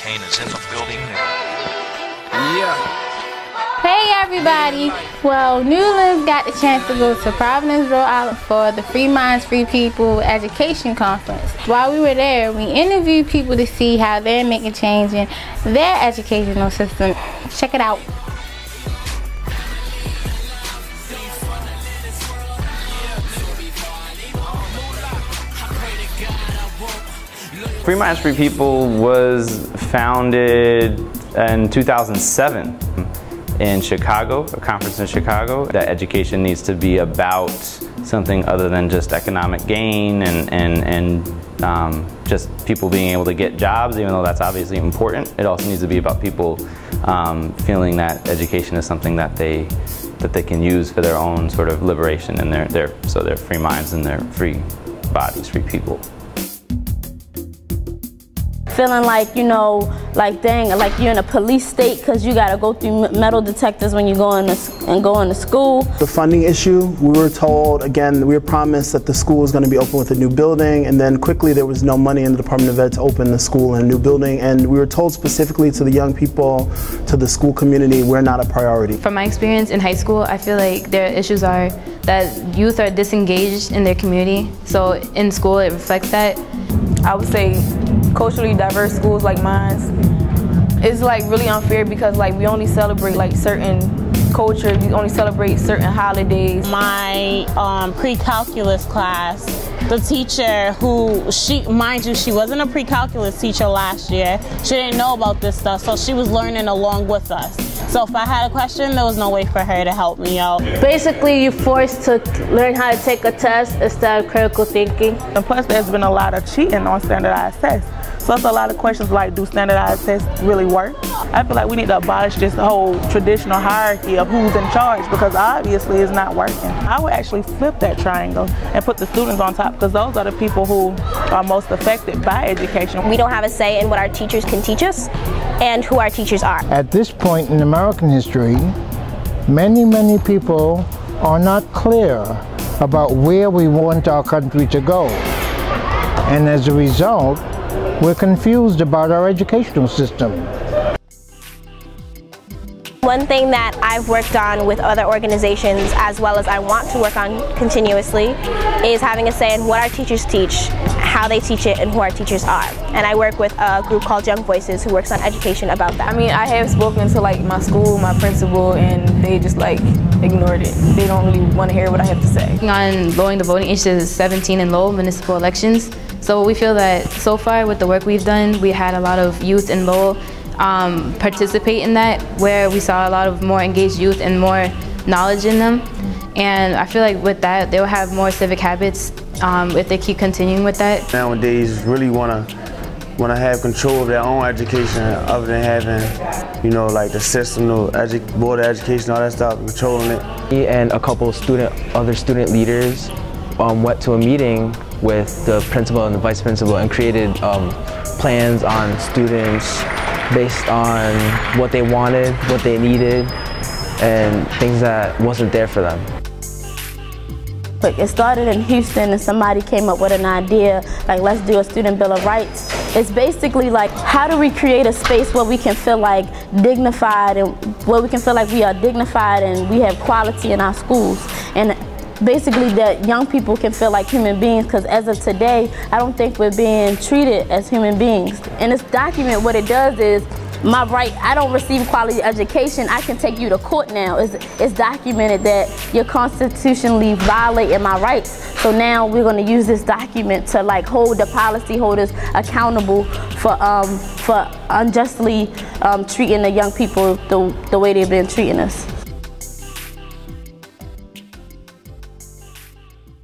Kane is in the building. Yeah. Hey everybody! Well, Newlands got the chance to go to Providence, Rhode Island for the Free Minds, Free People Education Conference. While we were there, we interviewed people to see how they're making change in their educational system. Check it out. Free Minds, Free People was founded in 2007 in Chicago, a conference in Chicago. That education needs to be about something other than just economic gain and just people being able to get jobs, even though that's obviously important. It also needs to be about people feeling that education is something that they can use for their own sort of liberation and so their free minds and their free bodies, free people. Feeling like, you know, like dang, like you're in a police state because you got to go through metal detectors when you go into school. The funding issue, we were told, again, we were promised that the school was going to be open with a new building, and then quickly there was no money in the Department of Ed to open the school in a new building, and we were told specifically to the young people, to the school community, we're not a priority. From my experience in high school, I feel like their issues are that youth are disengaged in their community, so in school it reflects that. I would say culturally diverse schools like mine, it's like really unfair because like we only celebrate like certain cultures, we only celebrate certain holidays. My pre-calculus class, the teacher who, mind you, she wasn't a pre-calculus teacher last year. She didn't know about this stuff, so she was learning along with us. So if I had a question, there was no way for her to help me out. Basically, you're forced to learn how to take a test instead of critical thinking. And plus, there's been a lot of cheating on standardized tests. So it's a lot of questions like, do standardized tests really work? I feel like we need to abolish this whole traditional hierarchy of who's in charge because obviously it's not working. I would actually flip that triangle and put the students on top because those are the people who are most affected by education. We don't have a say in what our teachers can teach us and who our teachers are. At this point in American history, many people are not clear about where we want our country to go. And as a result, we're confused about our educational system. One thing that I've worked on with other organizations, as well as I want to work on continuously, is having a say in what our teachers teach, how they teach it, and who our teachers are. And I work with a group called Young Voices who works on education about that. I mean, I have spoken to like my school, my principal, and they just like ignored it. They don't really want to hear what I have to say. On lowering the voting age to 17 in Lowell municipal elections. So we feel that so far with the work we've done, we had a lot of youth in Lowell participate in that, where we saw a lot of more engaged youth and more knowledge in them. And I feel like with that, they'll have more civic habits if they keep continuing with that. Nowadays, really want to have control of their own education other than having, you know, like the system, the board of education, all that stuff, controlling it. Me and a couple of other student leaders went to a meeting with the principal and the vice principal and created plans on students based on what they wanted, what they needed, and things that wasn't there for them. Like it started in Houston and somebody came up with an idea, like let's do a student bill of rights. It's basically like, how do we create a space where we can feel like dignified and where we can feel like we are dignified and we have quality in our schools. And basically that young people can feel like human beings, because as of today, I don't think we're being treated as human beings. And this document, what it does is, my right, I don't receive quality education, I can take you to court now. It's documented that you're constitutionally violating my rights. So now we're going to use this document to like hold the policy holders accountable for unjustly treating the young people the way they've been treating us.